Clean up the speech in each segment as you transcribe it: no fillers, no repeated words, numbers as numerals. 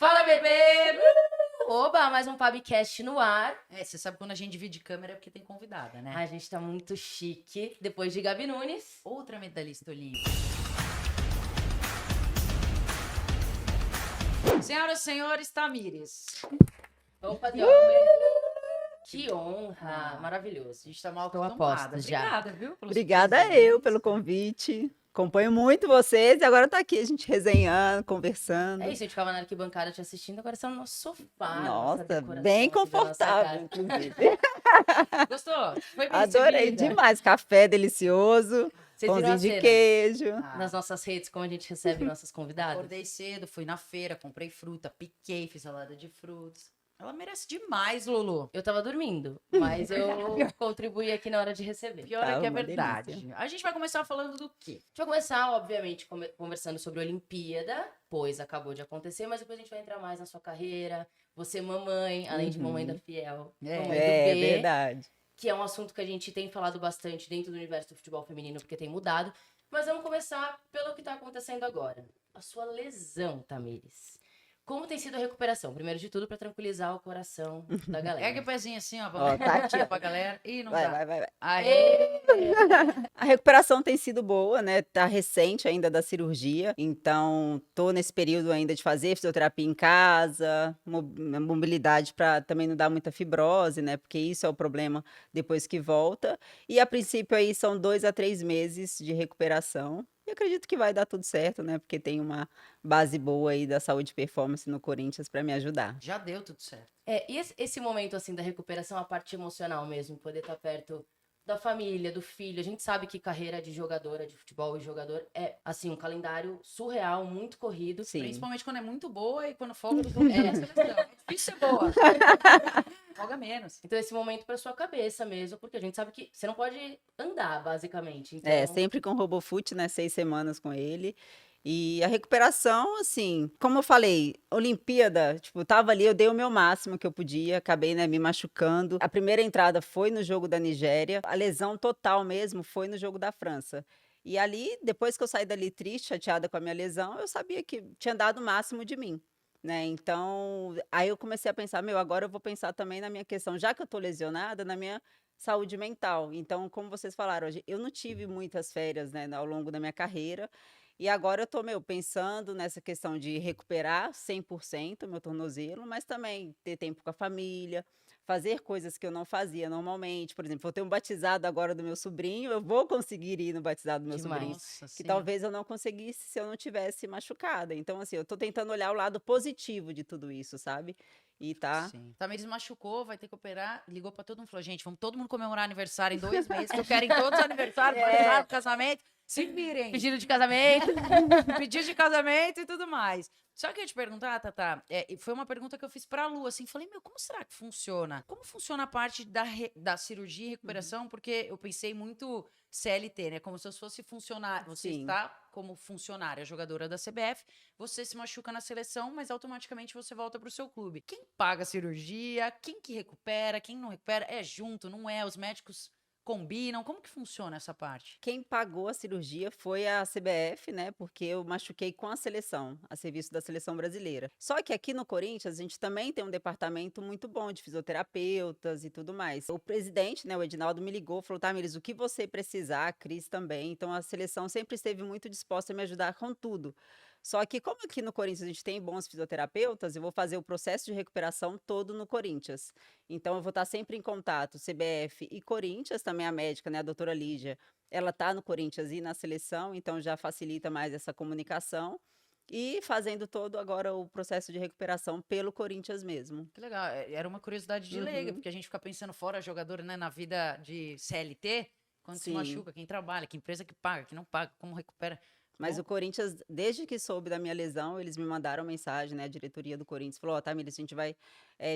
Fala, bebê! Oba, mais um Pabcast no ar. Você sabe quando a gente divide câmera é porque tem convidada, né? Ai, a gente tá muito chique. Depois de Gabi Nunes. Outra medalhista olímpica. Senhoras e senhores, Tamires. Vamos fazer Que honra! Maravilhoso. A gente tá mal Estou a acostumada. postos já. Obrigada, viu? Obrigada eu pelo convite. Acompanho muito vocês e agora tá aqui a gente resenhando, conversando. É isso, a gente ficava na arquibancada te assistindo, agora você tá no nosso sofá. Nossa, decoração bem aqui da nossa confortável, casa. inclusive. Gostou? Foi bem Adorei recebida? demais. Café delicioso, Vocês viram pãozinho a de cena? queijo. Nas nossas redes, como a gente recebe nossas convidadas. Acordei cedo, fui na feira, comprei fruta, piquei, fiz salada de frutas. Ela merece demais, Lulu. Eu tava dormindo, mas eu contribuí aqui na hora de receber. Pior é Tá que é uma verdade. delícia. A gente vai começar falando do quê? A gente vai começar, obviamente, conversando sobre a Olimpíada, pois acabou de acontecer, mas depois a gente vai entrar mais na sua carreira. Você, mamãe, além de mamãe da Fiel, mamãe do É B, verdade. que é um assunto que a gente tem falado bastante dentro do universo do futebol feminino, porque tem mudado. Mas vamos começar pelo que está acontecendo agora. A sua lesão, Tamires. Como tem sido a recuperação? Primeiro de tudo, para tranquilizar o coração da galera. Ergue o pezinho assim, ó, Ó, tá aqui, ó. pra galera. Ih, não Vai, dá. vai, vai, vai. Aí. A recuperação tem sido boa, né? Tá recente ainda da cirurgia, então tô nesse período ainda de fazer fisioterapia em casa, mobilidade para também não dar muita fibrose, né? Porque isso é o problema depois que volta. E a princípio aí são 2 a 3 meses de recuperação. E acredito que vai dar tudo certo, né? Porque tem uma base boa aí da saúde e performance no Corinthians para me ajudar. Já deu tudo certo. E esse momento, assim, da recuperação, a parte emocional mesmo, poder estar perto da família, do filho. A gente sabe que carreira de jogadora de futebol e jogador é, assim, um calendário surreal, muito corrido. Sim. Principalmente quando é muito boa e quando folga do é seleção. É difícil ser boa. Folga menos. Então, esse momento pra sua cabeça mesmo, porque a gente sabe que você não pode andar, basicamente. Então, É, sempre com o RoboFoot, né? 6 semanas com ele. E a recuperação, assim, como eu falei, Olimpíada, tipo, tava ali, eu dei o meu máximo que eu podia, acabei, né, me machucando. A primeira entrada foi no jogo da Nigéria, a lesão total mesmo foi no jogo da França. E ali, depois que eu saí dali triste, chateada com a minha lesão, eu sabia que tinha dado o máximo de mim, né? Então, aí eu comecei a pensar, meu, agora eu vou pensar também na minha questão, já que eu tô lesionada, na minha saúde mental. Então, como vocês falaram, eu não tive muitas férias, né, ao longo da minha carreira. E agora eu tô, meu, pensando nessa questão de recuperar 100% meu tornozelo, mas também ter tempo com a família, fazer coisas que eu não fazia normalmente. Por exemplo, vou ter um batizado agora do meu sobrinho, eu vou conseguir ir no batizado do meu Demais. sobrinho, Nossa, que sim. talvez eu não conseguisse se eu não tivesse machucada. Então, assim, eu tô tentando olhar o lado positivo de tudo isso, sabe? E tá. Sim. Tamires machucou, vai ter que operar. Ligou pra todo mundo, falou, gente, vamos todo mundo comemorar aniversário em 2 meses, que eu quero em todos os aniversários, batizado, casamento. Se virem. pedido de casamento. Pedido de casamento e tudo mais. Só que eu ia te perguntar, Tatá, e foi uma pergunta que eu fiz pra Lu, assim, falei, meu, como será que funciona? Como funciona a parte da cirurgia e recuperação? Porque eu pensei muito CLT, né? Como se eu fosse funcionário. Você Sim. está como funcionária, jogadora da CBF, você se machuca na seleção, mas automaticamente você volta pro seu clube. Quem paga a cirurgia? Quem que recupera? Quem não recupera? É junto, não é? Os médicos combinam? Como que funciona essa parte? Quem pagou a cirurgia foi a CBF, né? Porque eu machuquei com a seleção, a serviço da seleção brasileira. Só que aqui no Corinthians, a gente também tem um departamento muito bom de fisioterapeutas e tudo mais. O presidente, né, o Edinaldo, me ligou, falou: Tamires, o que você precisar, a Cris também. Então a seleção sempre esteve muito disposta a me ajudar com tudo. Só que, como aqui no Corinthians a gente tem bons fisioterapeutas, eu vou fazer o processo de recuperação todo no Corinthians. Então, eu vou estar sempre em contato, CBF e Corinthians, também a médica, né, a doutora Lígia, ela está no Corinthians e na seleção, então já facilita mais essa comunicação. E fazendo todo agora o processo de recuperação pelo Corinthians mesmo. Que legal, era uma curiosidade de leiga, porque a gente fica pensando fora jogador, né, na vida de CLT, quando se Sim. machuca, quem trabalha, que empresa que paga, que não paga, como recupera. Mas Bom, o Corinthians, desde que soube da minha lesão, eles me mandaram mensagem, né? A diretoria do Corinthians falou: Ó, Tamires, a gente vai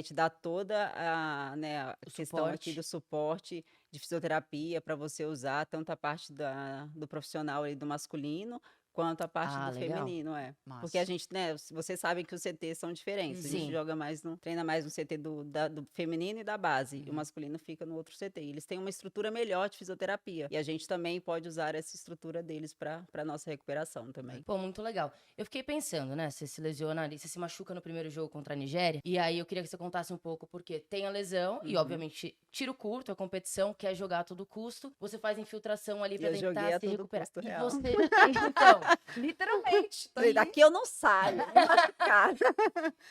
te dar toda a, né, a o questão aqui suporte. do suporte de fisioterapia para você usar, tanto a parte do profissional ali do masculino, quanto a parte Ah, do legal. feminino, Porque Massa. a gente, né, vocês sabem que os CTs são diferentes. A gente Sim. joga mais treina mais no CT do feminino e da base. E o Uhum. masculino fica no outro CT. E eles têm uma estrutura melhor de fisioterapia. E a gente também pode usar essa estrutura deles para nossa recuperação também. Pô, muito legal. Eu fiquei pensando, né? Você se lesiona ali, você se machuca no primeiro jogo contra a Nigéria. E aí eu queria que você contasse um pouco, porque tem a lesão e, Uhum. obviamente, tiro curto, a competição, quer jogar a todo custo. Você faz infiltração ali E pra eu joguei tentar a se todo recuperar. custo, E real. você. Então. Literalmente. Tá Falei, aí. daqui eu não saio, vou machucar.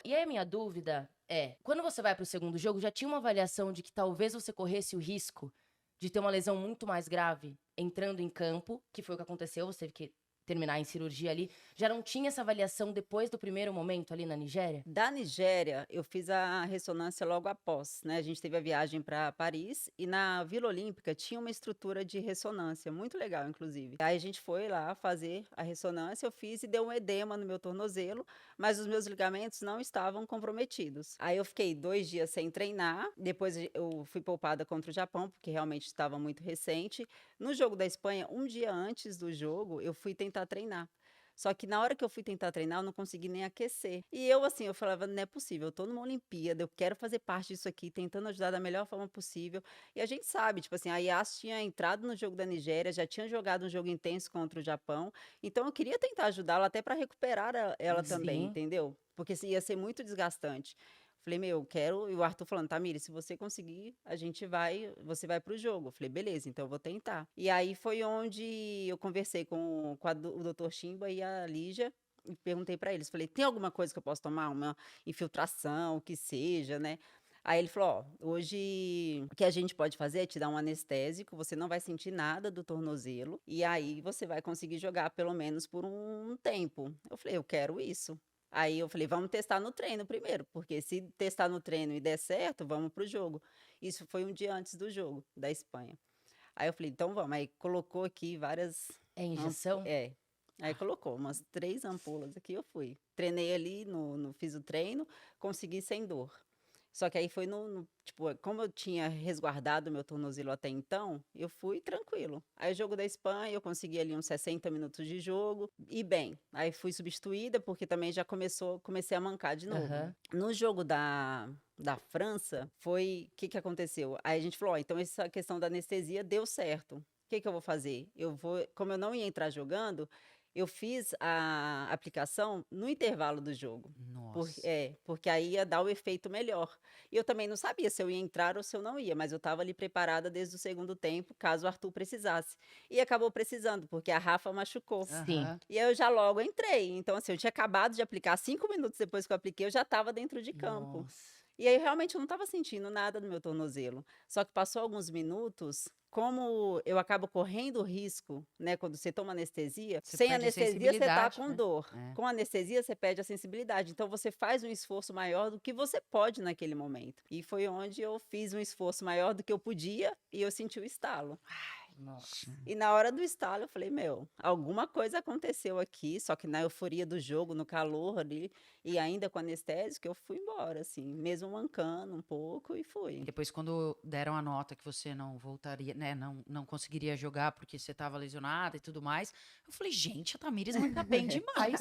E aí a minha dúvida é: quando você vai pro segundo jogo, já tinha uma avaliação de que talvez você corresse o risco de ter uma lesão muito mais grave entrando em campo, que foi o que aconteceu, você teve que terminar em cirurgia ali. Já não tinha essa avaliação depois do primeiro momento ali na Nigéria? Da Nigéria, eu fiz a ressonância logo após, né? A gente teve a viagem para Paris e na Vila Olímpica tinha uma estrutura de ressonância, muito legal, inclusive. Aí a gente foi lá fazer a ressonância, eu fiz e deu um edema no meu tornozelo, mas os meus ligamentos não estavam comprometidos. Aí eu fiquei 2 dias sem treinar, depois eu fui poupada contra o Japão, porque realmente estava muito recente. No jogo da Espanha, um dia antes do jogo, eu fui tentar treinar. Só que na hora que eu fui tentar treinar, eu não consegui nem aquecer. E eu, assim, eu falava, não é possível, eu tô numa Olimpíada, eu quero fazer parte disso aqui, tentando ajudar da melhor forma possível. E a gente sabe, tipo assim, a Yas tinha entrado no jogo da Nigéria, já tinha jogado um jogo intenso contra o Japão, então eu queria tentar ajudá-la até para recuperar ela também, Sim. entendeu? Porque ia ser muito desgastante. Falei, meu, eu quero. E o Arthur falando, Tamires, se você conseguir, você vai pro jogo. Eu falei, beleza, então eu vou tentar. E aí foi onde eu conversei o doutor Chimba e a Lígia. E perguntei pra eles, falei, tem alguma coisa que eu posso tomar? Uma infiltração, o que seja, né? Aí ele falou, ó, hoje o que a gente pode fazer é te dar um anestésico, você não vai sentir nada do tornozelo, e aí você vai conseguir jogar pelo menos por um tempo. Eu falei, eu quero isso. Aí eu falei, vamos testar no treino primeiro, porque se testar no treino e der certo, vamos pro jogo. Isso foi um dia antes do jogo da Espanha. Aí eu falei, então vamos. Aí colocou aqui várias. É injeção? É. Aí colocou umas 3 ampolas aqui, eu fui. Treinei ali, fiz o treino, consegui sem dor. Só que aí foi tipo, como eu tinha resguardado meu tornozelo até então, eu fui tranquilo. Aí o jogo da Espanha, eu consegui ali uns 60 minutos de jogo e bem. Aí fui substituída porque também já comecei a mancar de novo. Aham. No jogo da França, foi, o que que aconteceu? Aí a gente falou, ó, então essa questão da anestesia deu certo. O que que eu vou fazer? Como eu não ia entrar jogando, eu fiz a aplicação no intervalo do jogo. Nossa. Porque aí ia dar o efeito melhor. E eu também não sabia se eu ia entrar ou se eu não ia, mas eu estava ali preparada desde o segundo tempo, caso o Arthur precisasse. E acabou precisando, porque a Rafa machucou. Sim. Aham. E aí eu já logo entrei. Então, assim, eu tinha acabado de aplicar, 5 minutos depois que eu apliquei, eu já estava dentro de campo. Nossa. E aí realmente eu não estava sentindo nada no meu tornozelo. Só que passou alguns minutos, como eu acabo correndo risco, né, quando você toma anestesia, Você sem perde a anestesia você tá sensibilidade, com né? dor. É. Com anestesia você perde a sensibilidade. Então você faz um esforço maior do que você pode naquele momento. E foi onde eu fiz um esforço maior do que eu podia e eu senti o estalo. Nossa. E na hora do estalo eu falei, meu, alguma coisa aconteceu aqui, só que na euforia do jogo, no calor ali, e ainda com anestésico, eu fui embora, assim, mesmo mancando um pouco e fui. Depois, quando deram a nota que você não voltaria, né? Não conseguiria jogar porque você estava lesionada e tudo mais, eu falei, gente, a Tamires manca bem demais.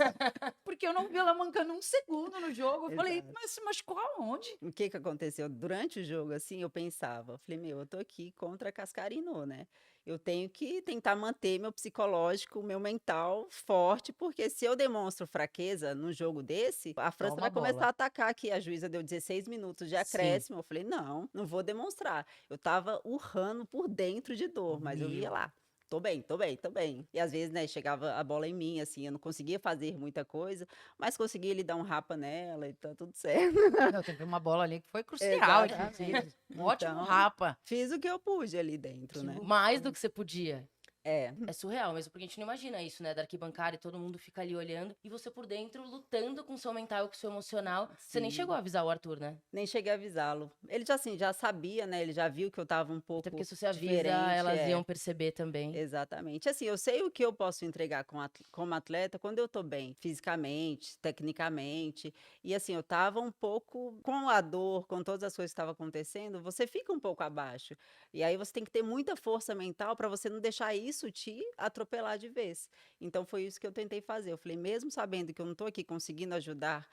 Porque eu não vi ela mancando um segundo no jogo. Eu falei, Exato. mas se machucou aonde? O que que aconteceu? Durante o jogo, assim, eu pensava, falei, meu, eu tô aqui contra Cascarino, né? Eu tenho que tentar manter meu psicológico, meu mental forte, porque se eu demonstro fraqueza num jogo desse, a França Toma vai bola. começar a atacar aqui. A juíza deu 16 minutos de Sim. acréscimo. Eu falei, não vou demonstrar. Eu tava urrando por dentro de dor, mas eu ia Meu. lá. Tô bem, tô bem, tô bem. E às vezes, né, chegava a bola em mim, assim, eu não conseguia fazer muita coisa, mas conseguia ele dar um rapa nela e tá tudo certo. Não, teve uma bola ali que foi crucial, inclusive. Exatamente. Um ótimo Então, rapa. fiz o que eu pude ali dentro, né? Mais do que você podia. É, É surreal mesmo, porque a gente não imagina isso, né? Da arquibancada e todo mundo fica ali olhando e você por dentro lutando com o seu mental e com o seu emocional. Você nem sim. chegou a avisar o Arthur, né? Nem cheguei a avisá-lo. Ele já, assim, já sabia, né? Ele já viu que eu tava um Até pouco porque se você avisa, diferente. elas É. iam perceber também. Exatamente. Assim, eu sei o que eu posso entregar como atleta quando eu tô bem, fisicamente, tecnicamente. E assim, eu tava um pouco com a dor, com todas as coisas que estavam acontecendo, você fica um pouco abaixo. E aí você tem que ter muita força mental para você não deixar isso isso te atropelar de vez. Então foi isso que eu tentei fazer. Eu falei, mesmo sabendo que eu não estou aqui conseguindo ajudar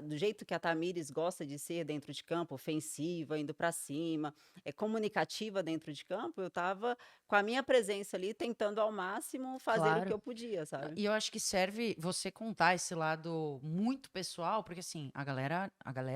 do jeito que a Tamires gosta de ser dentro de campo, ofensiva, indo para cima, comunicativa dentro de campo, eu estava com a minha presença ali tentando ao máximo fazer o que Claro. eu podia, sabe? E eu acho que serve você contar esse lado muito pessoal, porque assim, a galera,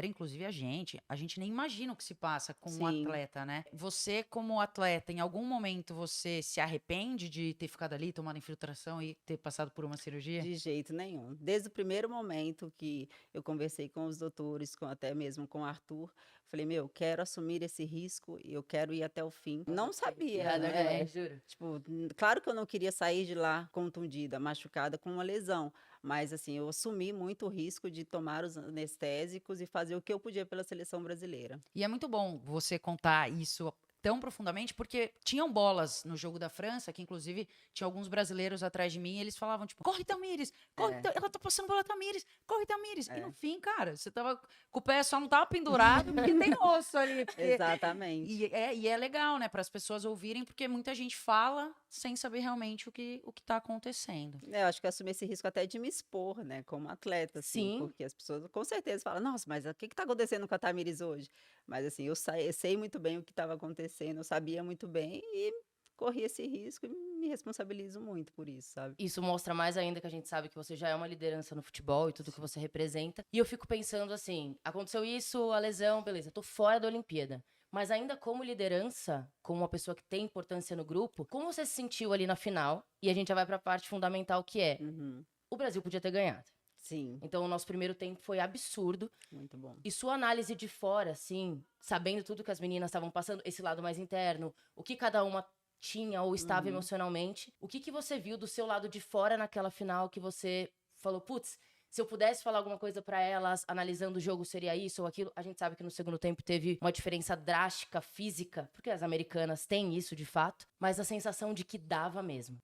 inclusive a gente nem imagina o que se passa com um Sim. atleta, né? Você, como atleta, em algum momento você se arrepende de ter ficado ali, tomado infiltração e ter passado por uma cirurgia? De jeito nenhum. Desde o primeiro momento que eu conversei com os doutores, até mesmo com o Arthur, falei, meu, quero assumir esse risco e eu quero ir até o fim. Não sabia, né? Juro. Tipo, claro que eu não queria sair de lá contundida, machucada com uma lesão, mas assim, eu assumi muito o risco de tomar os anestésicos e fazer o que eu podia pela seleção brasileira. E é muito bom você contar isso tão profundamente, porque tinham bolas no jogo da França, que inclusive tinha alguns brasileiros atrás de mim, e eles falavam, tipo, corre, Tamires, corre, ela tá passando bola, Tamires, corre, Tamires. E no fim, cara, você tava com o pé só não tava pendurado, porque tem osso ali. Exatamente. E é legal, né, para as pessoas ouvirem, porque muita gente fala sem saber realmente o que tá acontecendo. Eu acho que eu assumi esse risco até de me expor, né, como atleta, assim, Sim. porque as pessoas com certeza falam, nossa, mas o que está acontecendo com a Tamires hoje? Mas assim, eu sei muito bem o que estava acontecendo, eu sabia muito bem e corri esse risco e me responsabilizo muito por isso, sabe? Isso mostra mais ainda que a gente sabe que você já é uma liderança no futebol e tudo que você representa. E eu fico pensando assim, aconteceu isso, a lesão, beleza, tô fora da Olimpíada. Mas ainda como liderança, como uma pessoa que tem importância no grupo, como você se sentiu ali na final? E a gente já vai pra parte fundamental que é, Uhum. o Brasil podia ter ganhado. Sim, Então o nosso primeiro tempo foi absurdo. muito bom. E sua análise de fora, assim, sabendo tudo que as meninas estavam passando, esse lado mais interno, o que cada uma tinha ou estava emocionalmente, o que você viu do seu lado de fora naquela final que você falou, putz, se eu pudesse falar alguma coisa pra elas, analisando o jogo, seria isso ou aquilo? A gente sabe que no segundo tempo teve uma diferença drástica, física, porque as americanas têm isso de fato, mas a sensação de que dava mesmo.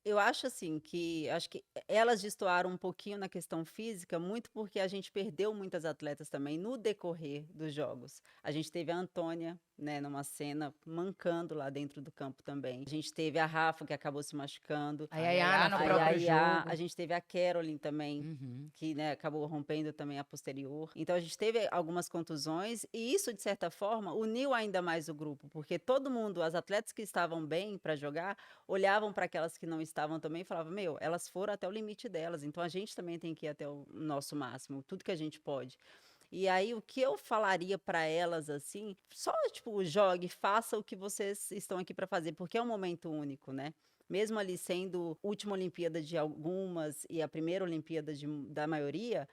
Eu acho assim acho que elas destoaram um pouquinho na questão física, muito porque a gente perdeu muitas atletas também no decorrer dos jogos. A gente teve a Antônia, né, numa cena mancando lá dentro do campo também. A gente teve a Rafa que acabou se machucando. A Yaya no na próprio Yaya, jogo. a gente teve a Caroline também, Uhum. que, né, acabou rompendo também a posterior. Então a gente teve algumas contusões e isso, de certa forma, uniu ainda mais o grupo, porque todo mundo, as atletas que estavam bem para jogar, olhavam para aquelas que não estavam também e falavam, meu, elas foram até o limite delas, então a gente também tem que ir até o nosso máximo, tudo que a gente pode. E aí, o que eu falaria para elas, assim, só, tipo, jogue, faça o que vocês estão aqui para fazer, porque é um momento único, né? Mesmo ali sendo última Olimpíada de algumas e a primeira Olimpíada da maioria,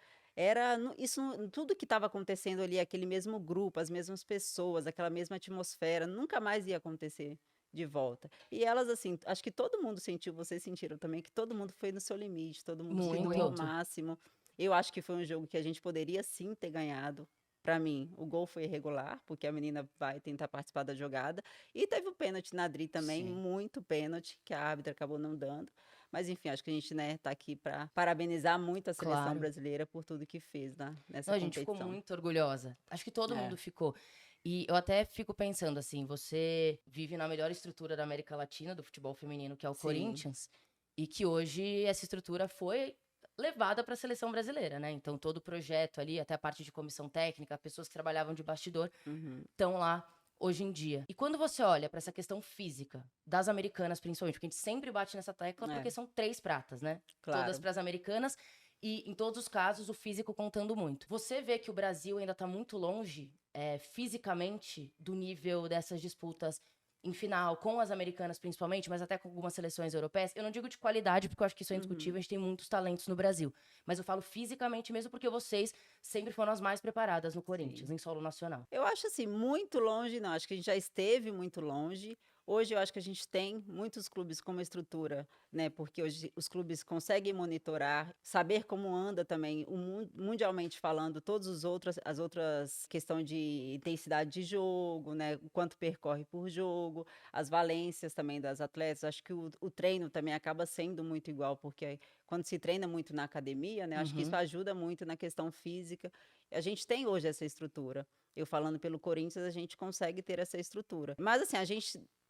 tudo que estava acontecendo ali, aquele mesmo grupo, as mesmas pessoas, aquela mesma atmosfera, nunca mais ia acontecer de volta. E elas, assim, acho que todo mundo sentiu, vocês sentiram também, que todo mundo foi no seu limite, todo mundo se doou ao Muito. máximo. Eu acho que foi um jogo que a gente poderia sim ter ganhado. Para mim, o gol foi irregular, porque a menina vai tentar participar da jogada. E teve o pênalti na Adri também, Sim. muito pênalti, que a árbitra acabou não dando. Mas enfim, acho que a gente, né, tá aqui para parabenizar muito a seleção Claro. brasileira por tudo que fez nessa Não, a gente ficou competição. muito orgulhosa. Acho que todo É. mundo ficou. E eu até fico pensando assim, você vive na melhor estrutura da América Latina do futebol feminino, que é o Sim. Corinthians, e que hoje essa estrutura foi levada para a seleção brasileira, né? Então todo o projeto ali, até a parte de comissão técnica, pessoas que trabalhavam de bastidor, Uhum. estão lá hoje em dia. E quando você olha para essa questão física das americanas, principalmente, porque a gente sempre bate nessa tecla, É. porque são 3 pratas, né? Claro. Todas para as americanas. E em todos os casos, o físico contando muito. Você vê que o Brasil ainda tá muito longe, fisicamente, do nível dessas disputas em final, com as americanas principalmente, mas até com algumas seleções europeias. Eu não digo de qualidade, porque eu acho que isso é indiscutível, a gente tem muitos talentos no Brasil. Mas eu falo fisicamente mesmo, porque vocês sempre foram as mais preparadas no Corinthians, em solo nacional. Eu acho assim, muito longe não, acho que a gente já esteve muito longe. Hoje eu acho que a gente tem muitos clubes com uma estrutura, né? Porque hoje os clubes conseguem monitorar, saber como anda também, mundialmente falando, as outras questões de intensidade de jogo, né? O quanto percorre por jogo, as valências também das atletas. Acho que o treino também acaba sendo muito igual, porque quando se treina muito na academia, né? Acho que isso ajuda muito na questão física. A gente tem hoje essa estrutura. Eu falando pelo Corinthians, a gente consegue ter essa estrutura. Mas assim,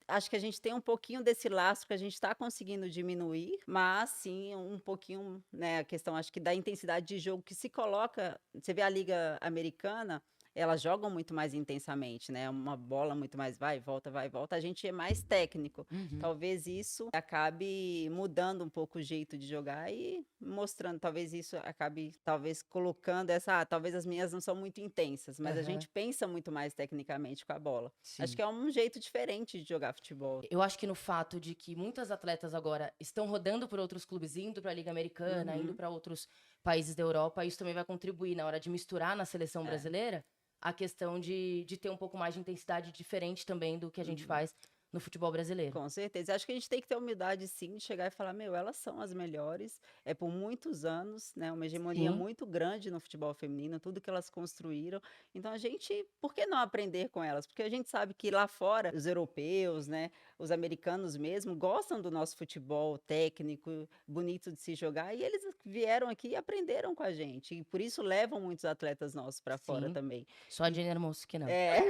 acho que a gente tem um pouquinho desse lastro que a gente está conseguindo diminuir, mas sim um pouquinho, né, a questão acho que da intensidade de jogo que se coloca, você vê a Liga Americana, elas jogam muito mais intensamente, né? Uma bola muito mais vai e volta. A gente é mais técnico. Uhum. Talvez isso acabe mudando um pouco o jeito de jogar e mostrando, talvez isso acabe, talvez colocando talvez as minhas não são muito intensas, mas a Aham. gente pensa muito mais tecnicamente com a bola. Acho Sim. que é um jeito diferente de jogar futebol. Eu acho que no fato de que muitas atletas agora estão rodando por outros clubes, indo para a Liga Americana, indo Uhum. para outros países da Europa, isso também vai contribuir na hora de misturar na seleção brasileira a questão de ter um pouco mais de intensidade diferente também do que a gente faz no futebol brasileiro. Com certeza. Acho que a gente tem que ter humildade, sim, de chegar e falar, meu, elas são as melhores. É por muitos anos, né? Uma hegemonia Sim. muito grande no futebol feminino, tudo que elas construíram. Então a gente, por que não aprender com elas? Porque a gente sabe que lá fora, os europeus, né? Os americanos mesmo, gostam do nosso futebol técnico, bonito de se jogar, e eles vieram aqui e aprenderam com a gente. E por isso levam muitos atletas nossos para fora Sim. também. Só a Jenny Hermoso que não. É.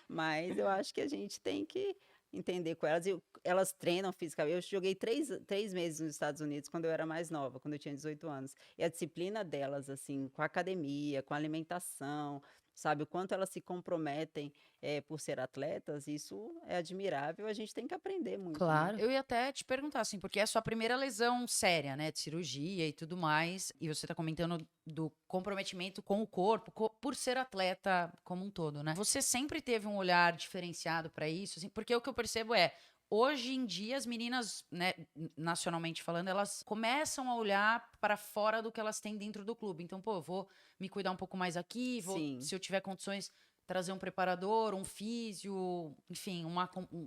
Mas eu acho que a gente tem que entender com elas. E elas treinam fisicamente. Eu joguei 3 meses nos Estados Unidos quando eu era mais nova, quando eu tinha 18 anos. E a disciplina delas, assim, com a academia, com a alimentação, sabe? O quanto elas se comprometem por ser atletas, isso é admirável. A gente tem que aprender muito, né? Claro. Eu ia até te perguntar, assim, porque é a sua primeira lesão séria, né, de cirurgia e tudo mais, e você tá comentando do comprometimento com o corpo, por ser atleta como um todo, né? Você sempre teve um olhar diferenciado pra isso, assim, porque o que eu percebo é, hoje em dia as meninas, né, nacionalmente falando, elas começam a olhar para fora do que elas têm dentro do clube. Então, pô, eu vou me cuidar um pouco mais aqui, Sim. se eu tiver condições, trazer um preparador, um físio, enfim, um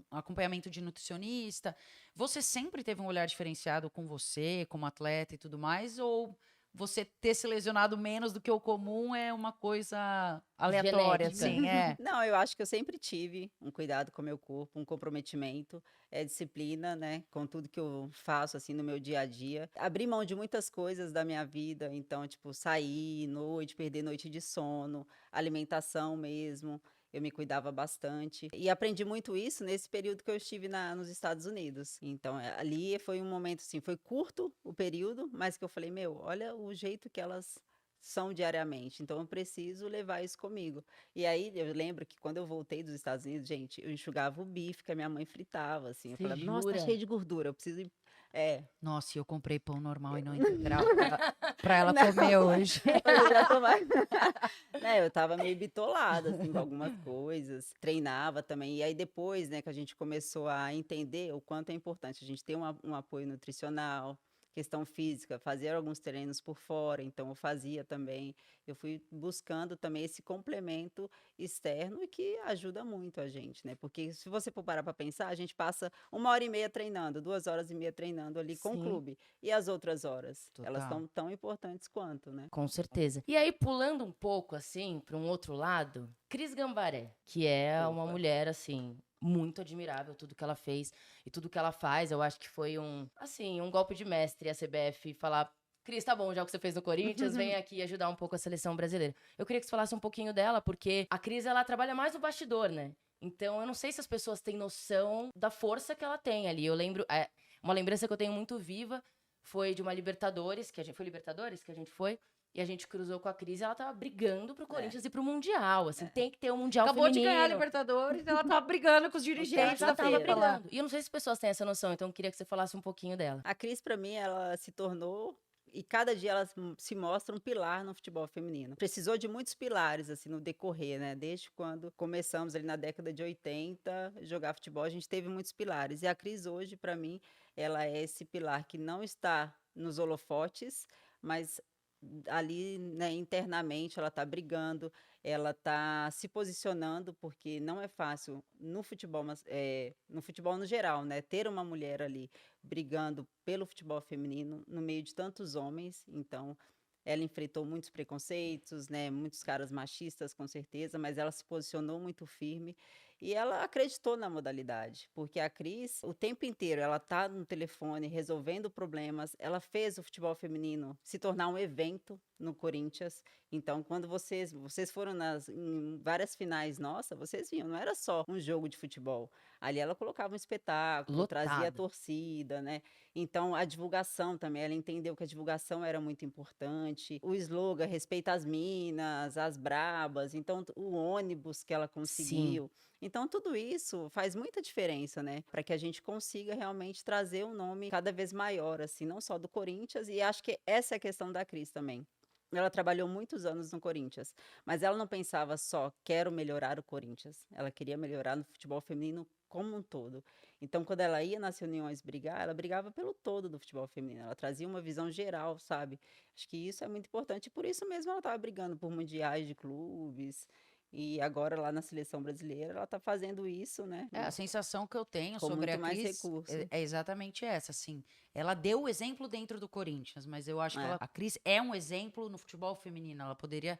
acompanhamento de nutricionista. Você sempre teve um olhar diferenciado com você, como atleta e tudo mais? Ou você ter se lesionado menos do que o comum é uma coisa aleatória, Genética. assim? É. Não, eu acho que eu sempre tive um cuidado com o meu corpo, um comprometimento, disciplina, né, com tudo que eu faço, assim, no meu dia a dia. Abri mão de muitas coisas da minha vida, então, tipo, sair noite, perder noite de sono, alimentação mesmo, eu me cuidava bastante. E aprendi muito isso nesse período que eu estive nos Estados Unidos. Então, ali foi um momento, assim, foi curto o período, mas que eu falei, meu, olha o jeito que elas são diariamente, então eu preciso levar isso comigo. E aí eu lembro que quando eu voltei dos Estados Unidos, gente, eu enxugava o bife que a minha mãe fritava, assim. Eu Você falava, nossa, tá jura? cheio de gordura, eu preciso ir. É, Nossa, e eu comprei pão normal e não integral pra ela Não. comer hoje. mas eu já tô mais. Né, eu tava meio bitolada, assim, com algumas coisas. Treinava também. E aí depois, né, que a gente começou a entender o quanto é importante a gente ter um apoio nutricional, questão física, fazer alguns treinos por fora, então eu fazia também. Eu fui buscando também esse complemento externo e que ajuda muito a gente, né? Porque se você for parar para pensar, a gente passa 1h30 treinando, 2h30 treinando ali com o Sim. clube. E as outras horas? Elas Total. estão tão importantes quanto, né? Com certeza. E aí, pulando um pouco, assim, para um outro lado, Cris Gambaré, que é uma Opa. mulher, assim, muito admirável, tudo que ela fez e tudo que ela faz. Eu acho que foi um golpe de mestre a CBF falar: Cris, tá bom, já o que você fez no Corinthians, vem aqui ajudar um pouco a seleção brasileira. Eu queria que você falasse um pouquinho dela, porque a Cris, ela trabalha mais no bastidor, né? Então, eu não sei se as pessoas têm noção da força que ela tem ali. Eu lembro, uma lembrança que eu tenho muito viva foi de uma Libertadores, foi Libertadores que a gente foi, e a gente cruzou com a Cris e ela tava brigando pro Corinthians e pro Mundial, assim, tem que ter um Mundial Acabou de feminino. ganhar a Libertadores, ela tava brigando com os dirigentes Ela da tava FIFA lá. brigando. E eu não sei se as pessoas têm essa noção, então eu queria que você falasse um pouquinho dela. A Cris, para mim, ela se tornou e cada dia ela se mostra um pilar no futebol feminino. Precisou de muitos pilares assim no decorrer, né? Desde quando começamos ali na década de 80 jogar futebol, a gente teve muitos pilares. E a Cris hoje, para mim, ela é esse pilar que não está nos holofotes, mas ali, né, internamente ela está brigando, ela está se posicionando, porque não é fácil no futebol, no futebol no geral, né, ter uma mulher ali brigando pelo futebol feminino no meio de tantos homens. Então ela enfrentou muitos preconceitos, né, muitos caras machistas, com certeza, mas ela se posicionou muito firme E ela acreditou na modalidade, porque a Cris, o tempo inteiro, ela tá no telefone resolvendo problemas. Ela fez o futebol feminino se tornar um evento no Corinthians. Então, quando vocês foram em várias finais, nossa, vocês viam, não era só um jogo de futebol. Ali ela colocava um espetáculo, trazia a Lotado. torcida, né? Então, a divulgação também, ela entendeu que a divulgação era muito importante. O slogan, respeita as minas, as brabas. Então, o ônibus que ela Sim. conseguiu. Então, tudo isso faz muita diferença, né? Para que a gente consiga realmente trazer um nome cada vez maior, assim, não só do Corinthians. E acho que essa é a questão da Cris também. Ela trabalhou muitos anos no Corinthians, mas ela não pensava só, quero melhorar o Corinthians. Ela queria melhorar no futebol feminino como um todo. Então, quando ela ia nas reuniões brigar, ela brigava pelo todo do futebol feminino. Ela trazia uma visão geral, sabe? Acho que isso é muito importante. E por isso mesmo ela estava brigando por mundiais de clubes. E agora lá na seleção brasileira, ela está fazendo isso, né? A sensação que eu tenho Com sobre a muito mais Cris recurso. é exatamente essa, assim. Ela deu o exemplo dentro do Corinthians, mas eu acho que É. a Cris é um exemplo no futebol feminino. Ela poderia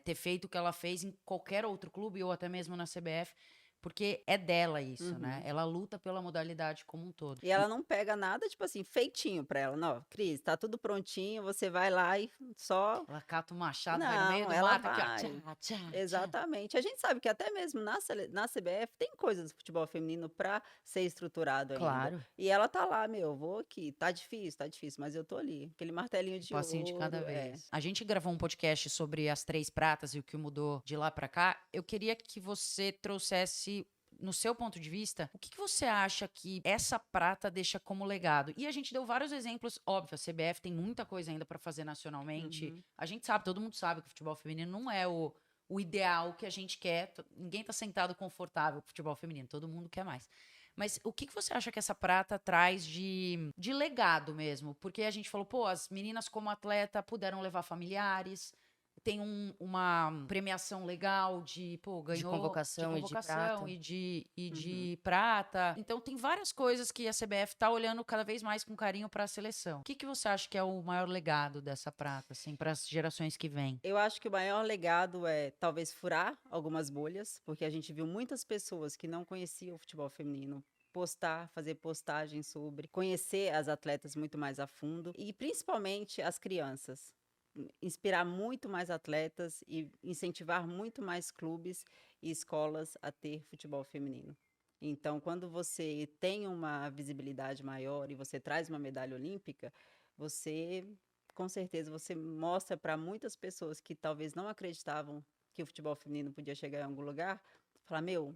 ter feito o que ela fez em qualquer outro clube ou até mesmo na CBF, porque é dela isso, né? Uhum. Ela luta pela modalidade como um todo. E ela não pega nada, tipo assim, feitinho pra ela. Não, Cris, tá tudo prontinho, você vai lá e só. Ela cata o machado, vai no meio Não, do ela mato aqui, ó. vai. Tchá, tchá, tchá. Exatamente. A gente sabe que até mesmo na CBF tem coisas do futebol feminino pra ser estruturado ainda. Claro. E ela tá lá, meu, vou aqui. Tá difícil, mas eu tô ali. Aquele martelinho Um de passinho de cada ouro. É. vez. A gente gravou um podcast sobre as 3 pratas e o que mudou de lá pra cá. Eu queria que você trouxesse, no seu ponto de vista, o que que você acha que essa prata deixa como legado? E a gente deu vários exemplos, óbvio, a CBF tem muita coisa ainda pra fazer nacionalmente. Uhum. A gente sabe, todo mundo sabe que o futebol feminino não é o ideal que a gente quer. Ninguém tá sentado confortável com o futebol feminino, todo mundo quer mais. Mas o que que você acha que essa prata traz de legado mesmo? Porque a gente falou, pô, as meninas como atleta puderam levar familiares, tem uma premiação legal de, pô, De ganhou convocação e de prata. e Uhum. de prata. Então tem várias coisas que a CBF tá olhando cada vez mais com carinho para a seleção. O que que você acha que é o maior legado dessa prata, assim, para as gerações que vêm? Eu acho que o maior legado é talvez furar algumas bolhas, porque a gente viu muitas pessoas que não conheciam o futebol feminino fazer postagens sobre, conhecer as atletas muito mais a fundo e principalmente as crianças. Inspirar muito mais atletas e incentivar muito mais clubes e escolas a ter futebol feminino. Então, quando você tem uma visibilidade maior e você traz uma medalha olímpica, você, com certeza, você mostra para muitas pessoas que talvez não acreditavam que o futebol feminino podia chegar em algum lugar, falar, meu,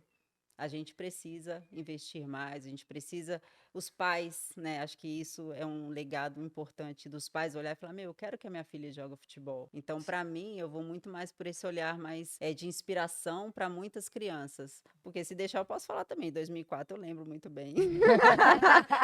a gente precisa investir mais, a gente precisa, os pais, né? Acho que isso é um legado importante dos pais olhar e falar, meu, eu quero que a minha filha jogue futebol. Então, para mim, eu vou muito mais por esse olhar mais de inspiração para muitas crianças. Porque se deixar, eu posso falar também. Em 2004 eu lembro muito bem.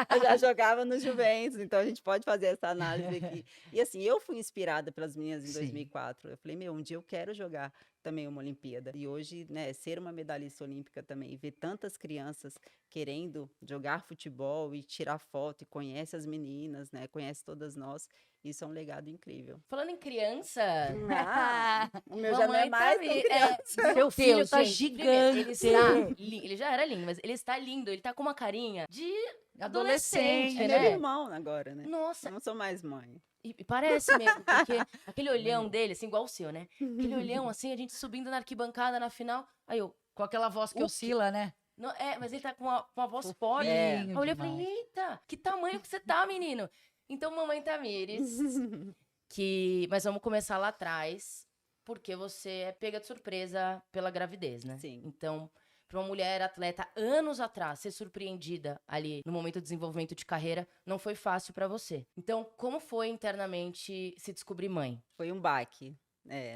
Eu já jogava no Juventus, então a gente pode fazer essa análise aqui. E assim, eu fui inspirada pelas meninas em Sim. 2004. Eu falei, meu, um dia eu quero jogar também uma Olimpíada. E hoje, né, ser uma medalhista olímpica também, e ver tantas crianças querendo jogar futebol e tirar foto e conhece as meninas, né, conhece todas nós, isso é um legado incrível. Falando em criança. O meu já não é mamãe mais tá tão ali. criança. Seu filho Deus, tá gente, primeiro, ele gigante. está ele já era lindo, mas ele está lindo. Ele tá com uma carinha de adolescente, Adolescente, É né? meu irmão agora, né? Nossa, Eu não sou mais mãe. e parece mesmo, porque aquele olhão dele, assim, igual o seu, né? Aquele olhão, assim, a gente subindo na arquibancada na final. Aí eu, Com aquela voz que O quê? oscila, né? não, mas ele tá com uma voz forte. É. Aí eu olhei e falei, eita, que tamanho que você tá, menino? Então, mamãe Tamires, mas vamos começar lá atrás, porque você é pega de surpresa pela gravidez, né? Sim. Então, para uma mulher atleta anos atrás ser surpreendida ali no momento do desenvolvimento de carreira, não foi fácil para você. Então, como foi internamente se descobrir mãe? Foi um baque,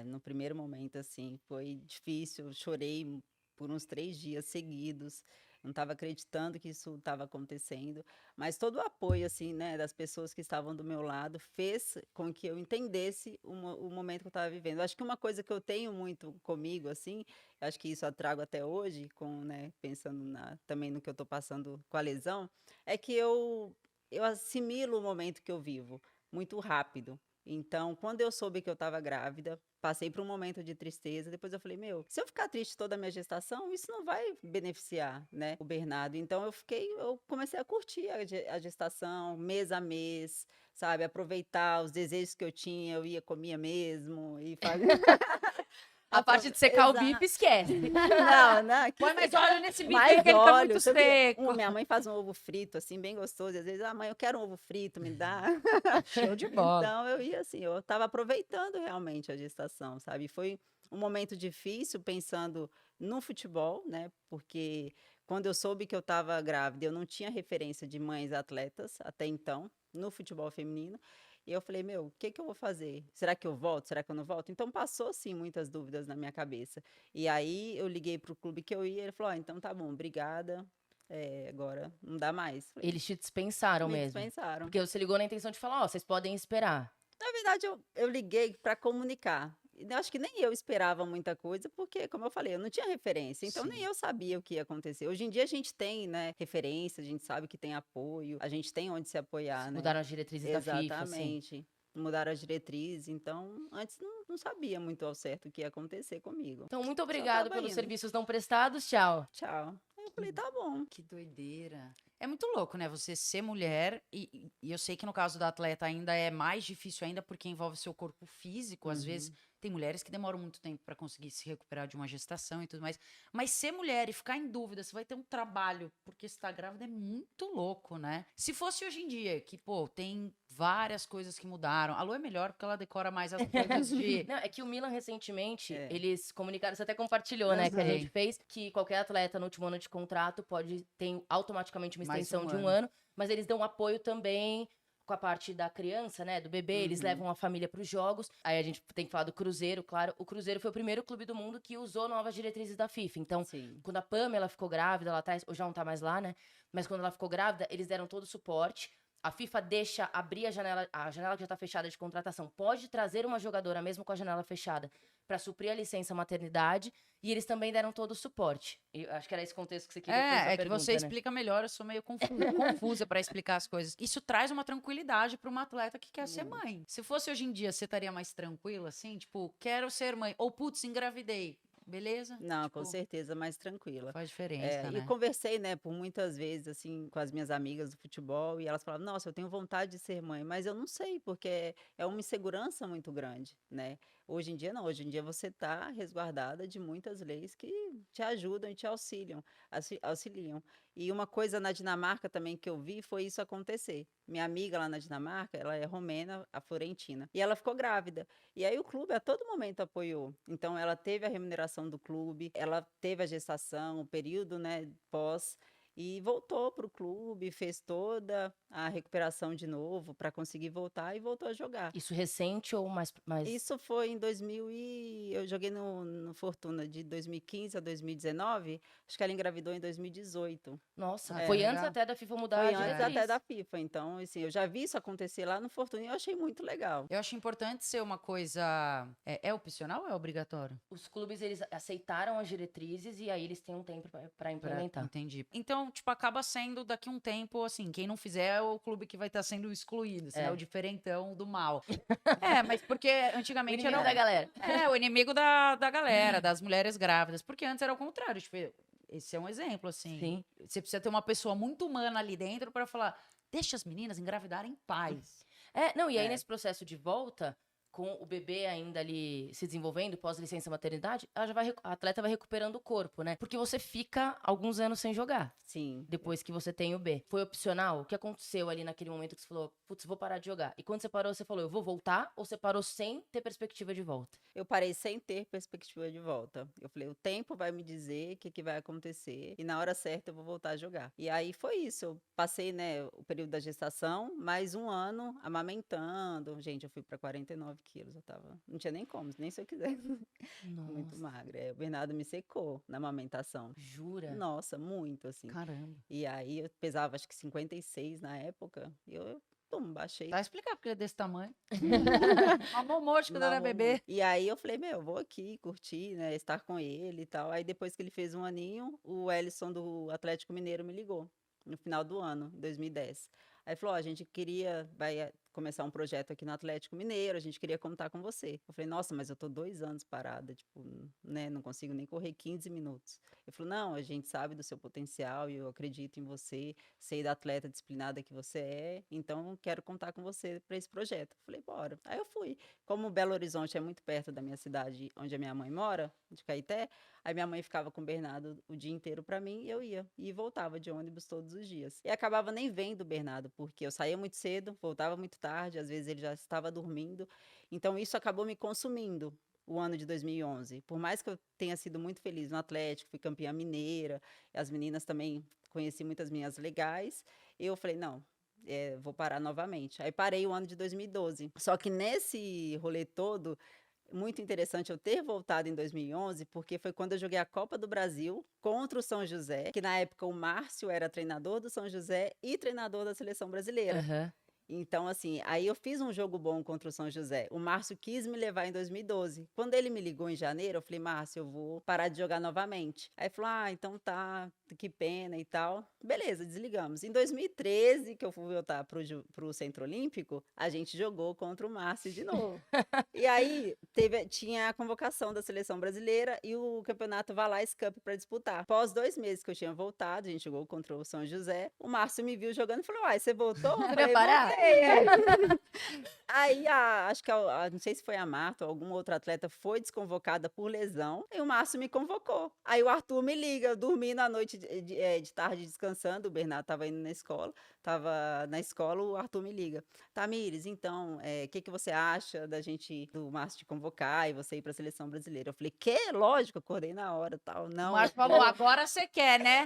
no primeiro momento, assim, foi difícil, eu chorei por uns 3 dias seguidos, não estava acreditando que isso estava acontecendo, mas todo o apoio, assim, né, das pessoas que estavam do meu lado fez com que eu entendesse o momento que eu estava vivendo. Eu acho que uma coisa que eu tenho muito comigo, assim, eu acho que isso eu trago até hoje, né, pensando também no que eu estou passando com a lesão, é que eu assimilo o momento que eu vivo muito rápido. Então, quando eu soube que eu estava grávida, passei por um momento de tristeza. Depois eu falei, meu, se eu ficar triste toda a minha gestação, isso não vai beneficiar, né, o Bernardo. Então, eu comecei a curtir a gestação, mês a mês, sabe? Aproveitar os desejos que eu tinha, eu ia, comia mesmo e fazia. A parte de secar o Exato. bife, esquece. Não, não. Põe mais óleo nesse bife Mais que ele tá óleo, muito sabe? seco. Minha mãe faz um ovo frito, assim, bem gostoso. E às vezes, mãe, eu quero um ovo frito, me dá. Show de bola. Então, eu ia assim, eu estava aproveitando realmente a gestação, sabe? Foi um momento difícil pensando no futebol, né? Porque quando eu soube que eu estava grávida, eu não tinha referência de mães atletas até então, no futebol feminino. E eu falei, meu, o que que eu vou fazer? Será que eu volto? Será que eu não volto? Então passou, sim, muitas dúvidas na minha cabeça. E aí eu liguei pro clube que eu ia, ele falou, então tá bom, obrigada, agora não dá mais. Falei, Eles te dispensaram me mesmo. dispensaram. Porque você ligou na intenção de falar, ó, vocês podem esperar. Na verdade, eu liguei para comunicar. E eu acho que nem eu esperava muita coisa, porque, como eu falei, eu não tinha referência, então nem Sim. eu sabia o que ia acontecer. Hoje em dia a gente tem, né, referência, a gente sabe que tem apoio, a gente tem onde se apoiar, né? Mudaram as diretrizes da FIFA, assim. Exatamente. Mudaram as diretrizes, então antes não sabia muito ao certo o que ia acontecer comigo. Então, muito Só obrigado tava pelos indo. serviços não prestados. Tchau. Tchau. Aí eu falei, tá bom. Que doideira. É muito louco, né? Você ser mulher, e eu sei que no caso da atleta ainda é mais difícil ainda porque envolve seu corpo físico. Às vezes tem mulheres que demoram muito tempo para conseguir se recuperar de uma gestação e tudo mais. Mas ser mulher e ficar em dúvida se vai ter um trabalho porque você tá grávida é muito louco, né? Se fosse hoje em dia, que, pô, tem várias coisas que mudaram. A Lu é melhor porque ela decora mais as coisas de. Não, é que o Milan, recentemente, É. eles comunicaram, você até compartilhou, né, que a Aham. gente fez, que qualquer atleta no último ano de contrato pode ter automaticamente uma Mais extensão um de um ano, mas eles dão apoio também com a parte da criança, né, do bebê, eles levam a família para os jogos. Aí a gente tem que falar do Cruzeiro, claro. O Cruzeiro foi o primeiro clube do mundo que usou novas diretrizes da FIFA. Então, Sim. quando a Pamela ficou grávida lá atrás, hoje já não tá mais lá, né? Mas quando ela ficou grávida, eles deram todo o suporte. A FIFA deixa abrir a janela que já tá fechada de contratação. Pode trazer uma jogadora, mesmo com a janela fechada, para suprir a licença maternidade. E eles também deram todo o suporte. E eu acho que era esse contexto que você queria fazer essa É que pergunta, você né? explica melhor, eu sou meio confusa para explicar as coisas. Isso traz uma tranquilidade para uma atleta que quer ser mãe. Se fosse hoje em dia, você estaria mais tranquila, assim? Tipo, quero ser mãe. Ou, putz, engravidei. Beleza? Não, Tipo, com certeza mais tranquila. faz diferença, E né? eu conversei, né, por muitas vezes, assim, com as minhas amigas do futebol, e elas falavam, nossa, eu tenho vontade de ser mãe, mas eu não sei, porque é uma insegurança muito grande, né? Hoje em dia, não. Hoje em dia você está resguardada de muitas leis que te ajudam e te auxiliam. E uma coisa na Dinamarca também que eu vi foi isso acontecer. Minha amiga lá na Dinamarca, ela é romena, a Florentina, e ela ficou grávida. E aí o clube a todo momento apoiou. Então ela teve a remuneração do clube, ela teve a gestação, o período, né, pós, e voltou para o clube, fez toda a recuperação de novo para conseguir voltar e voltou a jogar. Isso recente ou mais... Isso foi em 2000 eu joguei no Fortuna de 2015 a 2019, acho que ela engravidou em 2018. Nossa, Ah, foi que antes legal. até da FIFA mudar Foi a antes diretriz. até da FIFA, então, assim, eu já vi isso acontecer lá no Fortuna e eu achei muito legal. Eu acho importante ser uma coisa. É opcional ou é obrigatório? Os clubes, eles aceitaram as diretrizes e aí eles têm um tempo para implementar. Entendi. Então, tipo, acaba sendo daqui um tempo, assim, quem não fizer é o clube que vai estar sendo excluído, assim, é o diferentão do mal. Mas porque O antigamente inimigo era. da galera. O inimigo da galera, das mulheres grávidas. Porque antes era o contrário. Tipo, esse é um exemplo, assim. Sim. Você precisa ter uma pessoa muito humana ali dentro para falar: deixa as meninas engravidarem em paz. Não, e aí É. nesse processo de volta, com o bebê ainda ali se desenvolvendo, pós-licença maternidade, a atleta vai recuperando o corpo, né? Porque você fica alguns anos sem jogar, Sim. depois que você tem o B. Foi opcional? O que aconteceu ali naquele momento que você falou, putz, vou parar de jogar? E quando você parou, você falou, eu vou voltar? Ou você parou sem ter perspectiva de volta? Eu parei sem ter perspectiva de volta. Eu falei, o tempo vai me dizer o que, que vai acontecer e na hora certa eu vou voltar a jogar. E aí foi isso. Eu passei, né, o período da gestação, mais um ano amamentando. Gente, eu fui para 49 quilos. Eu tava, não tinha nem como, nem se eu quisesse. Muito Nossa, magra. O Bernardo me secou na amamentação. jura? Nossa, muito assim. Caramba. E aí eu pesava acho que 56 na época. E eu, baixei. Tá explicado porque ele é desse tamanho. Mamou morte quando era Mamou bebê. muito. E aí eu falei, meu, vou aqui curtir, né, estar com ele e tal. Aí depois que ele fez um aninho, o Ellison do Atlético Mineiro me ligou, no final do ano, em 2010. Aí falou, ó, a gente queria, vai começar um projeto aqui no Atlético Mineiro, a gente queria contar com você. Eu falei, nossa, mas eu tô 2 anos parada, tipo, né, não consigo nem correr 15 minutos. Ele falou, não, a gente sabe do seu potencial e eu acredito em você, sei da atleta disciplinada que você é, então quero contar com você para esse projeto. Eu falei, bora. Aí eu fui. Como Belo Horizonte é muito perto da minha cidade, onde a minha mãe mora, de Caeté, aí minha mãe ficava com o Bernardo o dia inteiro para mim e eu ia. E voltava de ônibus todos os dias. E acabava nem vendo o Bernardo, porque eu saía muito cedo, voltava muito tarde, às vezes ele já estava dormindo. Então isso acabou me consumindo o ano de 2011. Por mais que eu tenha sido muito feliz no Atlético, fui campeã mineira, as meninas também, conheci muitas meninas legais, eu falei, não, vou parar novamente. Aí parei o ano de 2012. Só que nesse rolê todo, muito interessante eu ter voltado em 2011, porque foi quando eu joguei a Copa do Brasil contra o São José, que na época o Márcio era treinador do São José e treinador da seleção brasileira. Aham. Então, assim, aí eu fiz um jogo bom contra o São José. O Márcio quis me levar em 2012. Quando ele me ligou em janeiro, eu falei, Márcio, eu vou parar de jogar novamente. Aí ele falou, ah, então tá, que pena e tal. Beleza, desligamos. Em 2013, que eu fui voltar pro Centro Olímpico, a gente jogou contra o Márcio de novo. E aí tinha a convocação da seleção brasileira e o campeonato Valais Cup para disputar. Após 2 meses que eu tinha voltado, a gente jogou contra o São José. O Márcio me viu jogando e falou: Uai, você voltou? Eu Você falei, vai parar? "Voltei, Aí, acho que não sei se foi a Marta ou alguma outra atleta foi desconvocada por lesão e o Márcio me convocou. Aí o Arthur me liga, eu dormindo à noite de tarde descansando, o Bernardo estava indo na escola, estava na escola, o Arthur me liga. Tamires, então, o que você acha do Márcio te convocar e você ir para a seleção brasileira? Eu falei, lógico, acordei na hora, tal. O Não, Márcio falou, agora você quer, né?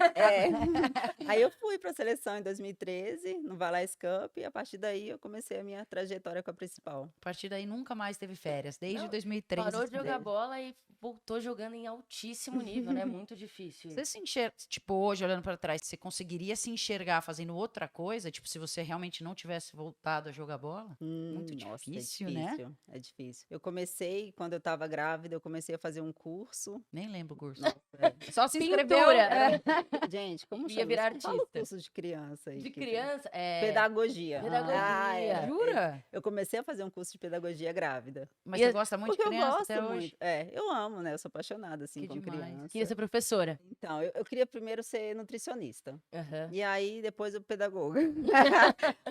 Aí eu fui para a seleção em 2013, no Valais Cup, e a partir daí eu comecei a minha trajetória com a principal. A partir daí nunca mais teve férias, desde Não, 2013. Parou de jogar Desde. bola e voltou jogando em altíssimo nível, né? Muito difícil. Você se enxerga, tipo, hoje olhando pra trás, você conseguiria se enxergar fazendo outra coisa? Tipo, se você realmente não tivesse voltado a jogar bola? Muito Nossa, difícil, é né? difícil, é difícil. Eu comecei, quando eu estava grávida, eu comecei a fazer um curso. Nem lembro o curso. É, Só se inscreveu. Pintura. É. Gente, como Ia chama? virar Fala o artista. curso de criança aí. De que tem. criança, Pedagogia. Pedagogia. Jura? Eu comecei a fazer um curso de pedagogia grávida. Mas E você a- gosta muito de Porque eu criança gosto até hoje? muito. Eu amo, né? Eu sou apaixonada, assim, Que com demais. criança. Queria ser professora. Então, eu queria primeiro ser nutricionista. Aham. E aí, depois o pedagoga.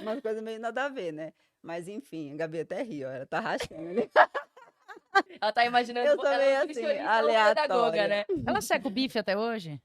Uma coisa meio nada a ver, né? Mas, enfim, a Gabi até riu, ela tá rachando ali. Ela tá imaginando Eu pô, sou ela meio é assim, nutricionista ou pedagoga, aleatória. né? Ela seca o bife até hoje?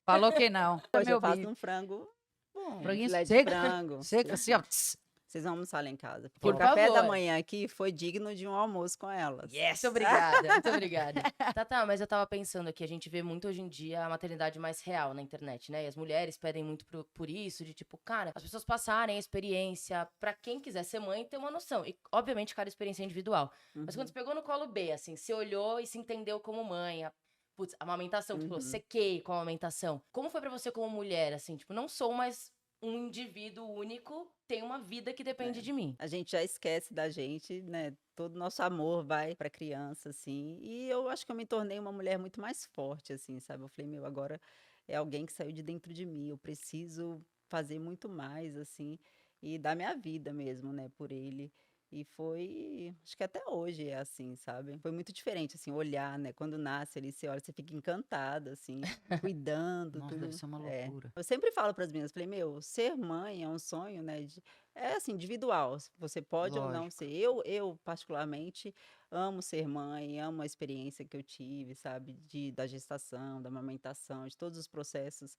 Falou que não. Hoje Meu eu faço bife. um frango bom, Franguinho filé de seco. frango. Seca assim, ó. Tss. Vocês vão almoçar lá em casa. Porque Por o café da favor. manhã aqui foi digno de um almoço com elas. Yes! Muito obrigada, muito obrigada. Tá, mas eu tava pensando aqui, a gente vê muito hoje em dia a maternidade mais real na internet, né? E as mulheres pedem muito por isso, de tipo, cara, as pessoas passarem a experiência pra quem quiser ser mãe ter uma noção. E, obviamente, cada experiência é individual. Mas quando você pegou no colo B, assim, você olhou e se entendeu como mãe, putz, amamentação, tu falou, sequei com a amamentação. Como foi pra você como mulher, assim, tipo, não sou mais um indivíduo único, tem uma vida que depende de mim. A gente já esquece da gente, né? Todo o nosso amor vai pra criança, assim. E eu acho que eu me tornei uma mulher muito mais forte, assim, sabe? Eu falei, meu, agora é alguém que saiu de dentro de mim. Eu preciso fazer muito mais, assim, e dar minha vida mesmo, né, por ele. E foi, acho que até hoje é assim, sabe? Foi muito diferente, assim, olhar, né? Quando nasce ali, você olha, você fica encantada, assim, cuidando, Nossa, tudo. deve ser uma loucura. Eu sempre falo para as meninas, falei, meu, ser mãe é um sonho, né? É assim, individual. Você pode ou não Lógico. ser. Eu particularmente amo ser mãe, amo a experiência que eu tive, sabe? Da gestação, da amamentação, de todos os processos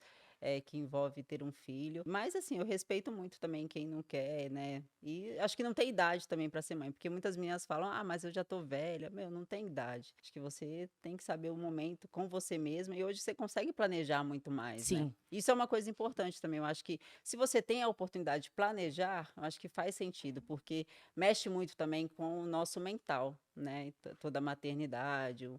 que envolve ter um filho. Mas assim, eu respeito muito também quem não quer, né? E acho que não tem idade também para ser mãe, porque muitas meninas falam, ah, mas eu já tô velha. Meu, não tem idade. Acho que você tem que saber o momento com você mesma e hoje você consegue planejar muito mais, né? Sim. Isso é uma coisa importante também. Eu acho que se você tem a oportunidade de planejar, eu acho que faz sentido, porque mexe muito também com o nosso mental, né? Toda a maternidade,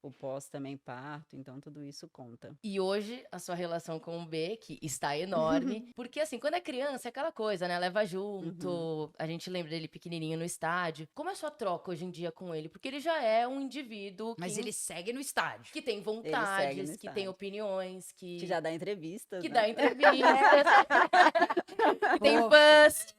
o pós também parto, então tudo isso conta. E hoje, a sua relação com o B, que está enorme. Porque, assim, quando é criança, é aquela coisa, né? Leva junto, a gente lembra dele pequenininho no estádio. Como é a sua troca hoje em dia com ele? Porque ele já é um indivíduo Mas ele segue no estádio. que tem Ele segue vontades, no que tem estádio. opiniões, Que já dá entrevistas, que né? dá entrevistas, que tem Pô. fãs.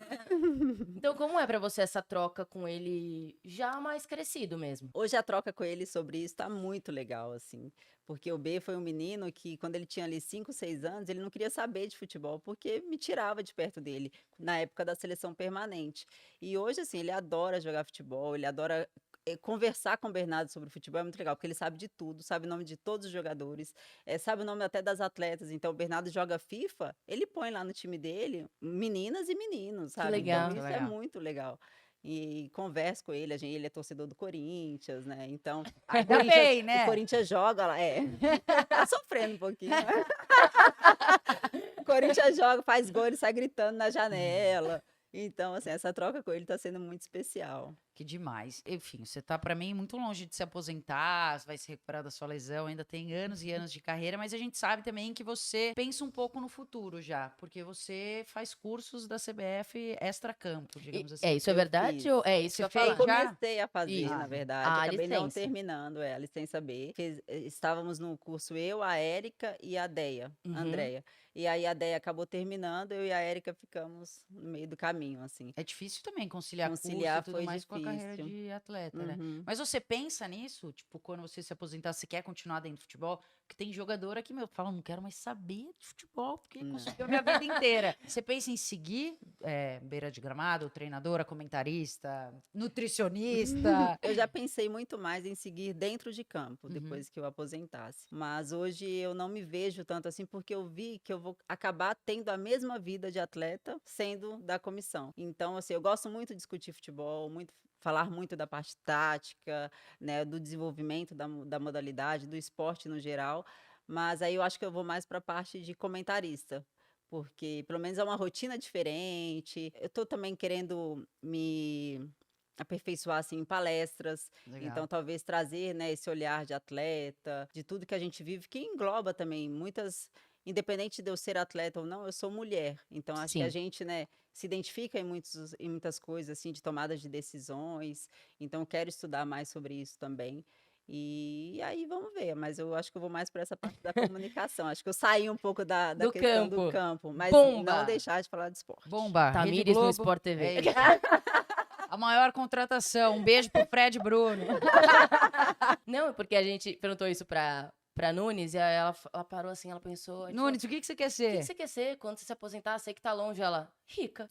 Então, como é pra você essa troca com ele já mais crescido mesmo? Hoje a troca com ele sobre isso tá muito legal, assim, porque o B foi um menino que, quando ele tinha ali 5, 6 anos, ele não queria saber de futebol, porque me tirava de perto dele, na época da seleção permanente. E hoje, assim, ele adora jogar futebol, ele adora conversar com o Bernardo sobre futebol, é muito legal, porque ele sabe de tudo, sabe o nome de todos os jogadores, sabe o nome até das atletas. Então, o Bernardo joga FIFA, ele põe lá no time dele meninas e meninos, sabe? legal. Então, Muito isso é legal. muito legal. E converso com ele, ele é torcedor do Corinthians, né? Então, Ainda bem, o né? Corinthians joga lá, tá sofrendo um pouquinho, né? O Corinthians joga, faz gol, ele sai gritando na janela. Então, assim, essa troca com ele tá sendo muito especial. Que demais. Enfim, você tá, pra mim, muito longe de se aposentar, vai se recuperar da sua lesão, ainda tem anos e anos de carreira, mas a gente sabe também que você pensa um pouco no futuro já, porque você faz cursos da CBF extra-campo, digamos assim. Isso é Eu verdade fiz. ou é isso que eu ia Você fez falar? já? Comecei a fazer, Isso. na verdade. A Acabei não licença. terminando, a licença B. Estávamos no curso eu, a Érica e a Deia, Uhum. a Andrea. E aí a Deia acabou terminando, eu e a Érica ficamos no meio do caminho, assim. É difícil também conciliar curso Conciliar e tudo foi mais com a carreira difícil. de atleta, né? Uhum. Mas você pensa nisso? Tipo, quando você se aposentar, você quer continuar dentro do futebol? Porque tem jogador aqui, meu, fala, não quero mais saber de futebol, porque Não. conseguiu a minha vida inteira. Você pensa em seguir beira de gramado, treinadora, comentarista, nutricionista? Eu já pensei muito mais em seguir dentro de campo, Uhum. depois que eu aposentasse. Mas hoje eu não me vejo tanto assim, porque eu vi que eu vou acabar tendo a mesma vida de atleta sendo da comissão. Então, assim, eu gosto muito de discutir futebol, falar muito da parte tática, né, do desenvolvimento da modalidade, do esporte no geral. Mas aí eu acho que eu vou mais para a parte de comentarista. Porque pelo menos é uma rotina diferente. Eu tô também querendo me aperfeiçoar, assim, em palestras. Legal. Então, talvez trazer, né, esse olhar de atleta, de tudo que a gente vive, que engloba também muitas. Independente de eu ser atleta ou não, eu sou mulher. Então, acho que a Sim. gente, né, se identifica em muitas coisas, assim, de tomadas de decisões. Então, quero estudar mais sobre isso também. E aí vamos ver, mas eu acho que eu vou mais para essa parte da comunicação. Acho que eu saí um pouco da Do questão do campo. campo, mas Bomba. não deixar de falar de esporte. Bomba, Rede Tamires no Globo. Sport TV. É isso. A maior contratação. Um beijo pro Fred Bruno. Não, porque a gente perguntou isso pra Nunes e aí ela parou assim, ela pensou. a gente Nunes, o que você quer falou, o que ser? que você quer ser quando você se aposentar? Sei que tá longe. Ela, rica.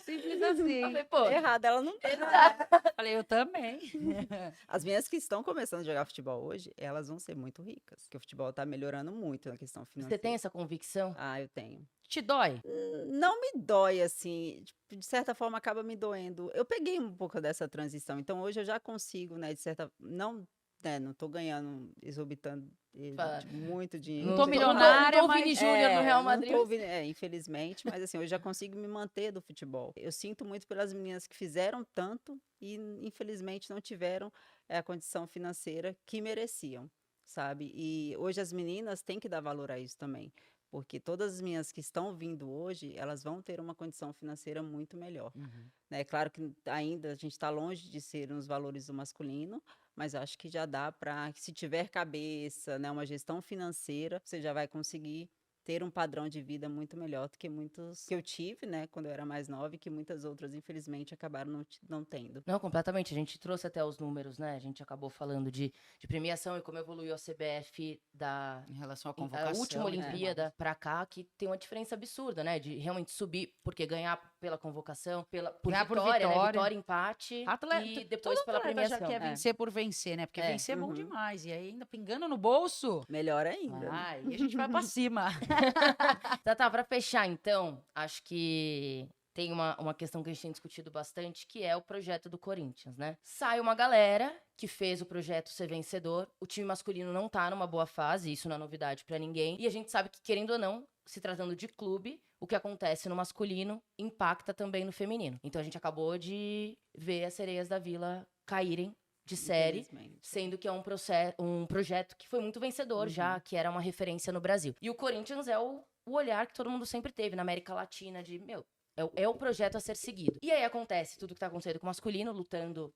Simples Eu assim. falei, pô, Errada, ela não tá. Falei, eu também. As minhas que estão começando a jogar futebol hoje, elas vão ser muito ricas, porque o futebol tá melhorando muito na questão financeira. você tem essa convicção? Ah, eu tenho. Te dói? Não me dói assim, tipo, de certa forma acaba me doendo. Eu peguei um pouco dessa transição, então hoje eu já consigo, né, de certa, não, né, não tô ganhando exorbitante Fala. muito dinheiro. Não tô sei lá. milionária, Não tô o mas- Vini Júnior no Real não Madrid. tô infelizmente, mas assim, eu já consigo me manter do futebol. Eu sinto muito pelas meninas que fizeram tanto e infelizmente não tiveram a condição financeira que mereciam, sabe? E hoje as meninas têm que dar valor a isso também, porque todas as meninas que estão vindo hoje, elas vão ter uma condição financeira muito melhor, né? Claro que ainda a gente está longe de ser nos valores do masculino, mas acho que já dá para, se tiver cabeça, né, uma gestão financeira, você já vai conseguir ter um padrão de vida muito melhor do que muitos que eu tive, né, quando eu era mais nova e que muitas outras, infelizmente, acabaram não tendo. Não, completamente. A gente trouxe até os números, né? A gente acabou falando de premiação e como evoluiu a CBF Em relação à a convocação. última e tudo Olimpíada mais. pra cá, que tem uma diferença absurda, né? De realmente subir, porque ganhar pela convocação, por Ganhar por vitória, né? vitória. Vitória, empate e depois todo pela atleta premiação. já quer É. vencer por vencer, né? Porque É. vencer é bom Uhum. demais. E aí ainda pingando no bolso. Melhor ainda, né? Ai, e a gente vai pra cima. Tá, pra fechar então, acho que tem uma questão que a gente tem discutido bastante, que é o projeto do Corinthians, né? Sai uma galera que fez o projeto ser vencedor, o time masculino não tá numa boa fase, isso não é novidade pra ninguém, e a gente sabe que, querendo ou não, se tratando de clube, o que acontece no masculino impacta também no feminino. Então a gente acabou de ver as Sereias da Vila caírem de série, Infelizmente. sendo que é um projeto que foi muito vencedor já, que era uma referência no Brasil. E o Corinthians é o olhar que todo mundo sempre teve na América Latina de, é o projeto a ser seguido. E aí acontece tudo que tá acontecendo com o masculino, lutando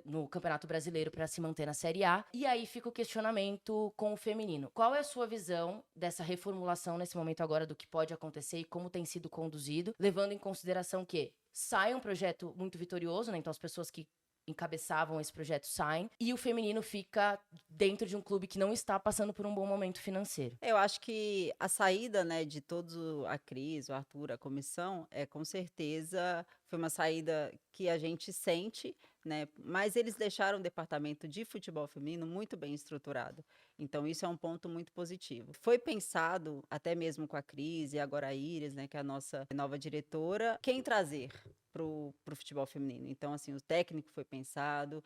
no Campeonato Brasileiro para se manter na Série A. E aí fica o questionamento com o feminino. Qual é a sua visão dessa reformulação nesse momento agora do que pode acontecer e como tem sido conduzido, levando em consideração que sai um projeto muito vitorioso, né? Então as pessoas que encabeçavam esse projeto saem, e o feminino fica dentro de um clube que não está passando por um bom momento financeiro. Eu acho que a saída, né, de todos, a Cris, o Arthur, a comissão, com certeza foi uma saída que a gente sente, né, mas eles deixaram o departamento de futebol feminino muito bem estruturado. Então, isso é um ponto muito positivo. Foi pensado, até mesmo com a Cris e agora a Iris, né, que é a nossa nova diretora, quem trazer pro futebol feminino. Então, assim, o técnico foi pensado,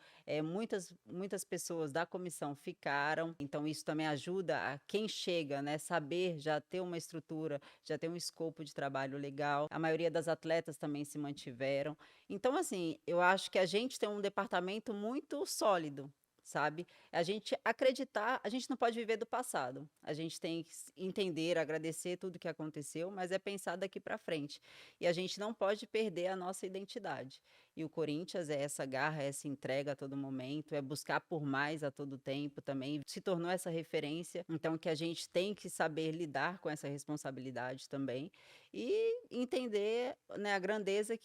muitas pessoas da comissão ficaram, então isso também ajuda a quem chega, né, saber já ter uma estrutura, já ter um escopo de trabalho legal. A maioria das atletas também se mantiveram. Então, assim, eu acho que a gente tem um departamento muito sólido, sabe? A gente acreditar, a gente não pode viver do passado. A gente tem que entender, agradecer tudo que aconteceu, mas é pensar daqui para frente. E a gente não pode perder a nossa identidade. E o Corinthians é essa garra, é essa entrega a todo momento, é buscar por mais a todo tempo também. Se tornou essa referência, então que a gente tem que saber lidar com essa responsabilidade também e entender, né, a grandeza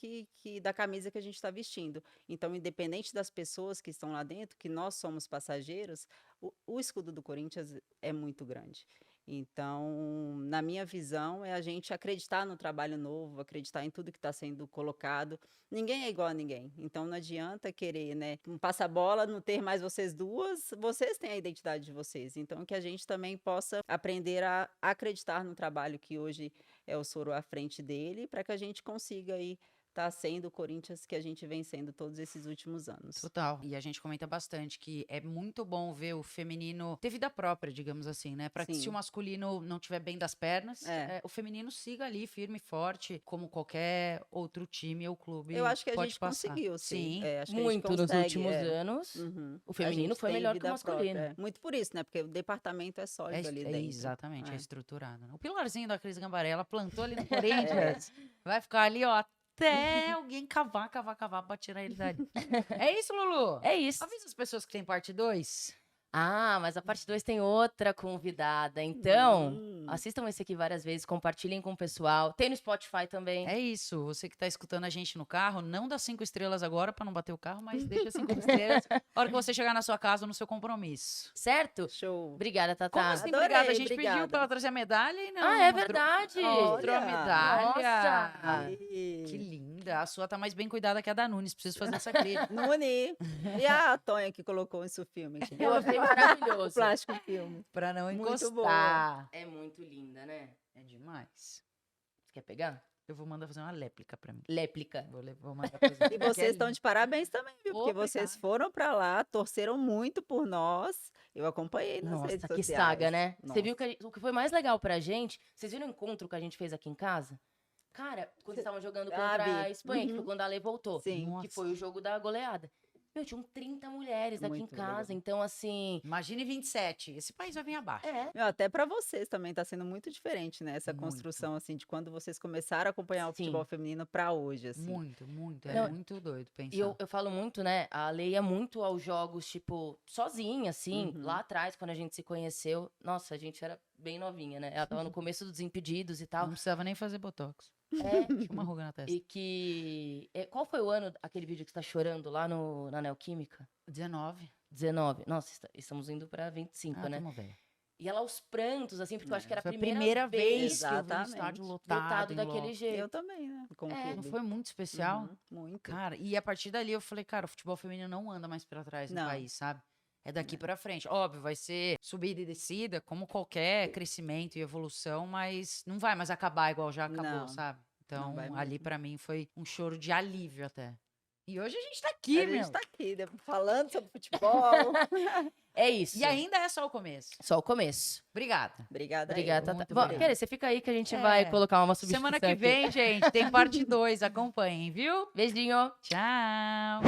da camisa que a gente está vestindo. Então, independente das pessoas que estão lá dentro, que nós somos passageiros, o escudo do Corinthians é muito grande. Então, na minha visão, é a gente acreditar no trabalho novo, acreditar em tudo que está sendo colocado. Ninguém é igual a ninguém. Então, não adianta querer, né, um passa-bola, não ter mais vocês duas, vocês têm a identidade de vocês. Então, que a gente também possa aprender a acreditar no trabalho que hoje é o Soro à frente dele, para que a gente consiga aí tá sendo o Corinthians que a gente vem sendo todos esses últimos anos. Total. E a gente comenta bastante que é muito bom ver o feminino ter vida própria, digamos assim, né? Pra que Sim. se o masculino não tiver bem das pernas, o feminino siga ali firme e forte, como qualquer outro time ou clube. Eu acho que a pode gente passar. conseguiu, sim. Sim. Acho que a gente Muito nos consegue, últimos anos, Uhum. o A feminino gente foi tem melhor que o vida masculino. própria. Muito por isso, né? Porque o departamento é sólido ali dentro. Exatamente, é É. estruturado. Né? O pilarzinho da Cris Gambarella plantou ali no Corinthians. Vai ficar ali, ó, até alguém cavar pra tirar ele dali. É isso, Lulu? É isso. Avisa as pessoas que tem parte 2. Ah, mas a parte 2 tem outra convidada. Então, Hum. assistam esse aqui várias vezes, compartilhem com o pessoal. Tem no Spotify também. É isso. Você que tá escutando a gente no carro, não dá 5 estrelas agora pra não bater o carro, mas deixa 5 estrelas na hora que você chegar na sua casa no seu compromisso. Certo? Show. Obrigada, Como Tatá. assim, Adorei, obrigada? A gente obrigada. pediu pra ela trazer a medalha e não. Ah, é mostrou- verdade. Mostrou a Olha. medalha. Nossa. Que linda. A sua tá mais bem cuidada que a da Nunes. Preciso fazer essa crítica. Nuni. E a Tonha que colocou isso filme aqui. Eu achei O maravilhoso. plástico filme. Pra não Muito encostar. boa. É muito linda, né? É demais. Você quer pegar? Eu vou mandar fazer uma réplica pra mim. Léplica. Vou mandar fazer. E vocês estão de parabéns também, viu? Porque Obrigada. vocês foram pra lá, torceram muito por nós. Eu acompanhei nas redes Nossa, que sociais. saga, né? Você Nossa. viu que o que foi mais legal pra gente? Vocês viram o encontro que a gente fez aqui em casa? Cara, quando vocês estavam jogando contra vi. a Espanha, que Uhum. foi quando a Ale voltou. Sim. Nossa. Que foi o jogo da goleada. Meu, tinham 30 mulheres aqui em Muito casa. legal. Então, assim. Imagine 27. Esse país vai vir abaixo. É. Meu, até para vocês também tá sendo muito diferente, né? Essa Muito. construção, assim, de quando vocês começaram a acompanhar o Sim. futebol feminino para hoje, assim. Muito, muito. É Não, muito doido pensar. E eu falo muito, né? A Ale ia muito aos jogos, tipo, sozinha, assim, Uhum. lá atrás, quando a gente se conheceu. Nossa, a gente era bem novinha, né? Ela tava no começo dos Desimpedidos e tal. Não precisava nem fazer botox. É. Tinha uma ruga na testa. E que. Qual foi o ano, aquele vídeo que você tá chorando lá na Neoquímica? 19. 19. Nossa, estamos indo pra 25, Ah, né? tamo velho. E ela aos prantos, assim, porque eu acho que era Foi a primeira vez que eu vi o Exatamente. estádio lotado. lotado em daquele loco. jeito. Eu também, né? Com o É, Não clube. foi muito especial? Uhum, muito. Cara, e a partir dali eu falei, cara, o futebol feminino não anda mais pra trás no Não. país, sabe? É daqui pra frente. Óbvio, vai ser subida e descida, como qualquer crescimento e evolução, mas não vai mais acabar igual já acabou, Não, sabe? Então, vai ali mesmo. pra mim foi um choro de alívio até. E hoje a gente tá aqui, a meu. gente tá aqui, né, falando sobre futebol. É isso. E ainda é só o começo. Só o começo. Obrigada. Obrigada. Obrigada, eu. Tata. muito Bom, obrigada. Querer, você fica aí que a gente É. vai colocar uma substituição Semana que aqui. vem, gente, tem parte 2. Acompanhem, viu? Beijinho. Tchau.